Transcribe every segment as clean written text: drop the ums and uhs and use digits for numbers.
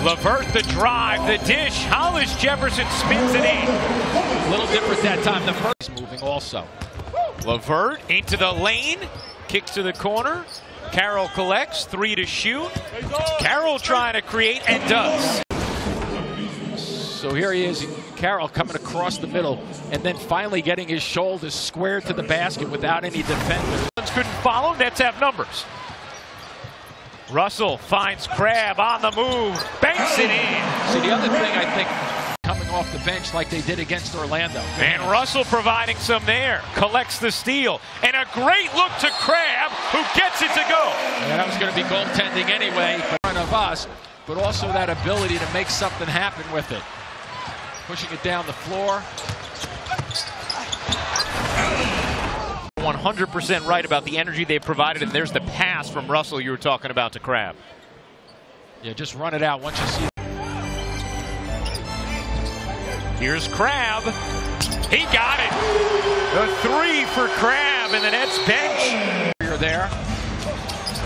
LeVert the drive, the dish. Hollis Jefferson spins it in. A little different that time. The first moving also. LeVert into the lane, kicks to the corner. Carroll collects, 3 to shoot. Carroll trying to create and does. So here he is, Carroll coming across the middle and then finally getting his shoulders squared to the basket without any defenders. Couldn't follow, Nets have numbers. Russell finds Crabbe on the move, banks it in. See, the other thing I think, coming off the bench like they did against Orlando. And Russell providing some there, collects the steal, and a great look to Crabbe, who gets it to go. Yeah, that was going to be goaltending anyway, in front of us, but also that ability to make something happen with it. Pushing it down the floor. 100% right about the energy they provided, and there's the pass from Russell you were talking about to Crabbe. Yeah, just run it out once you see it. Here's Crabbe. He got it. The 3 for Crabbe in the Nets bench. You're there.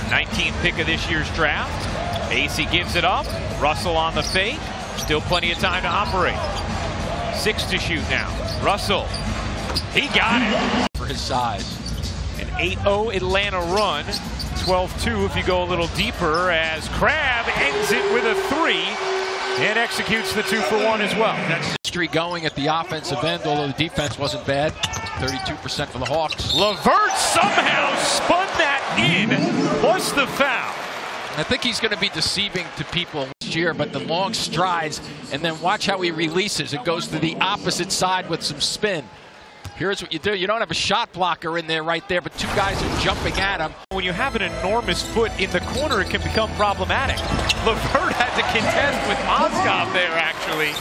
19th pick of this year's draft. AC gives it up. Russell on the fake. Still plenty of time to operate. 6 to shoot now. Russell. He got it. For his size. An 8-0 Atlanta run. 12-2 if you go a little deeper, as Crabbe ends it with a 3 and executes the 2 for 1 as well. That's history going at the offensive end, although the defense wasn't bad. 32% for the Hawks. LeVert somehow spun that in, plus the foul. I think he's going to be deceiving to people this year, but the long strides, and then watch how he releases. It goes to the opposite side with some spin. Here's what you do. You don't have a shot blocker in there right there, but 2 guys are jumping at him. When you have an enormous foot in the corner, it can become problematic. LeVert had to contest with Mozgov there, actually.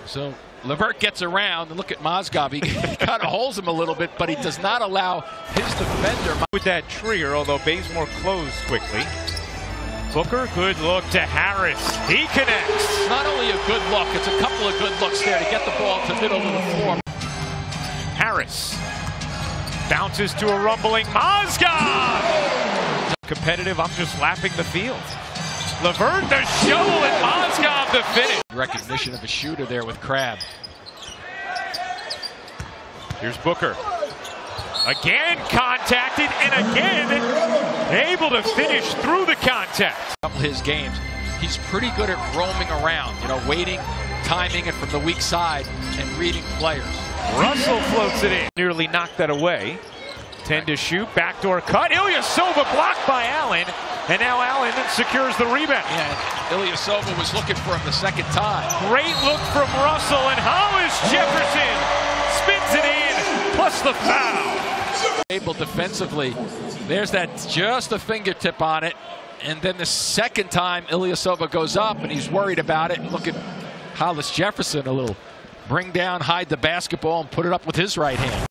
So LeVert gets around, and look at Mozgov. He kind of holds him a little bit, but he does not allow his defender. With that trigger, although Bazemore closed quickly. Booker, good look to Harris. He connects. Not only a good look, it's a couple of good looks there to get the ball to the middle of the floor. Harris bounces to a rumbling Mozgov. Competitive, I'm just lapping the field. LeVert the shovel and Mozgov the finish. Recognition of a shooter there with Crabbe. Here's Booker. Again contacted and again able to finish through the contact. Couple of his games, he's pretty good at roaming around, you know, waiting, timing it from the weak side and reading players. Russell floats it in. Nearly knocked that away. 10 to shoot, backdoor cut. Ilyasova blocked by Allen, and now Allen secures the rebound. Yeah, Ilyasova was looking for him the second time. Great look from Russell, and Hollis Jefferson spins it in, plus the foul. Able defensively, there's that just a fingertip on it, and then the second time Ilyasova goes up and he's worried about it. And look at Hollis Jefferson, a little bring down, hide the basketball and put it up with his right hand.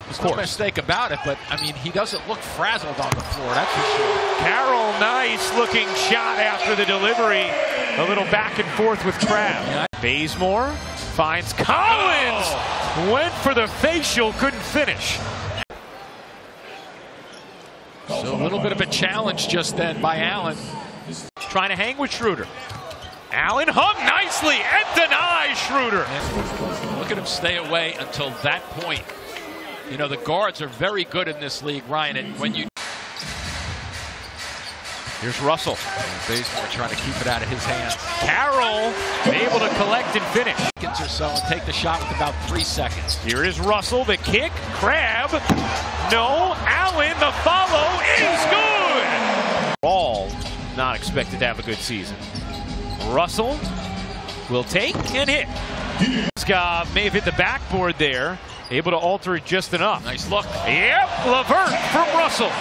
There's no mistake about it, but I mean, he doesn't look frazzled on the floor, that's for sure. Carroll, nice looking shot after the delivery. A little back and forth with Crabbe. Yeah. Bazemore finds Collins. Oh. Went for the facial, couldn't finish. So a little bit of a challenge just then by Allen. Trying to hang with Schroeder. Allen hung nicely and denies Schroeder. And look at him stay away until that point. You know, the guards are very good in this league, Ryan, and when you... Here's Russell. Bazemore trying to keep it out of his hands. Carroll able to collect and finish. Seconds or so and take the shot with about 3 seconds. Here is Russell, the kick. Crabbe. No. Allen, the follow is good. All not expected to have a good season. Russell will take and hit. Mozgov may have hit the backboard there. Able to alter it just enough. Nice look. Yep. LeVert from Russell.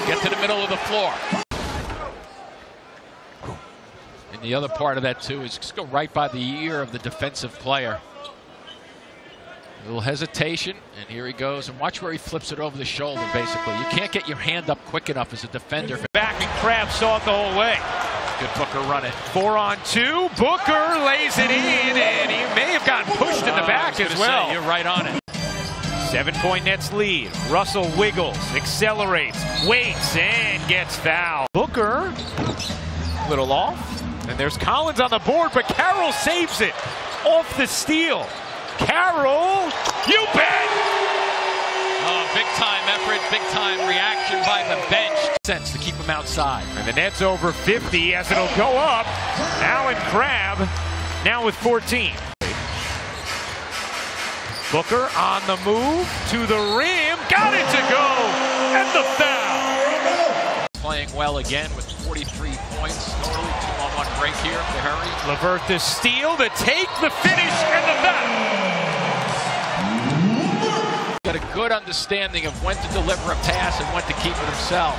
Get to the middle of the floor. And the other part of that, too, is just go right by the ear of the defensive player. A little hesitation, and here he goes. And watch where he flips it over the shoulder, basically. You can't get your hand up quick enough as a defender. Back, and Crabbe saw it the whole way. Good Booker run it. 4-on-2. Booker lays it in, and he may have gotten pushed in the back as well. You're right on it. 7-point Nets lead. Russell wiggles, accelerates, waits, and gets fouled. Booker Little off. And there's Collins on the board, but Carroll saves it off the steal. Carroll, you bet! Big time effort, big time reaction by the bench. Sense to keep him outside. And the net's over 50 as it'll go up. Allen Crabbe now with 14. Booker on the move to the rim. Got it to go. And the foul. Playing well again with 43 points. Totally 2-on-1 break here to hurry. LeVert the steal, the take, the finish, and the foul. Got a good understanding of when to deliver a pass and when to keep it himself.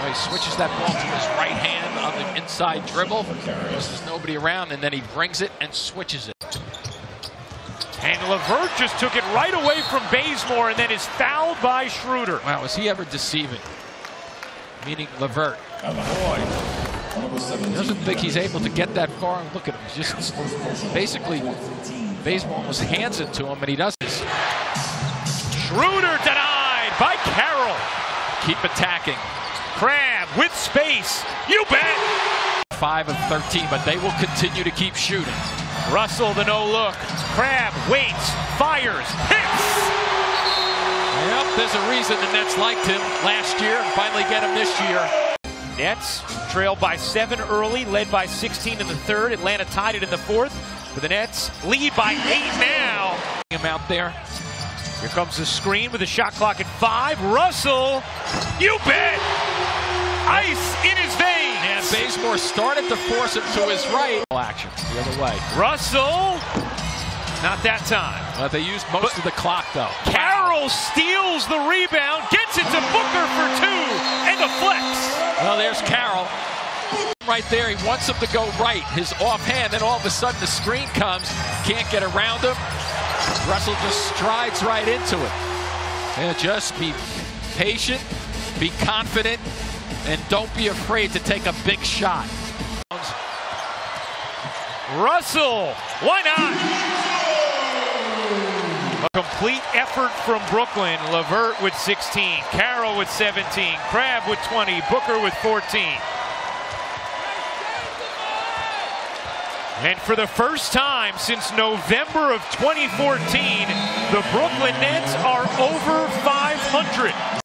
He switches that ball to his right hand on the inside dribble. There's nobody around, and then he brings it and switches it. And LeVert just took it right away from Bazemore and then is fouled by Schroeder. Wow, was he ever deceiving? Meaning LeVert. He doesn't think he's able to get that far. Look at him. He's just basically, Bazemore almost hands it to him, and he does this. Schroeder denied by Carroll. Keep attacking. Crabbe with space. You bet. 5 of 13, but they will continue to keep shooting. Russell, the no-look. Crabbe waits, fires, hits. Yep, there's a reason the Nets liked him last year and finally get him this year. Nets trailed by 7 early, led by 16 in the third. Atlanta tied it in the fourth. But the Nets lead by 8 now. Him out there. Here comes the screen with the shot clock at 5. Russell, you bet. Ice in his veins. And Bazemore started to force him to his right. Action the other way. Russell, not that time. They used most of the clock, though. Carroll steals the rebound, gets it to Booker for 2, and a flex. Well, there's Carroll. Right there, he wants him to go right. His offhand, then all of a sudden the screen comes. Can't get around him. Russell just strides right into it. And just be patient, be confident, and don't be afraid to take a big shot. Russell, why not? A complete effort from Brooklyn. LeVert with 16, Carroll with 17, Crabbe with 20, Booker with 14. And for the first time since November of 2014, the Brooklyn Nets are over 500.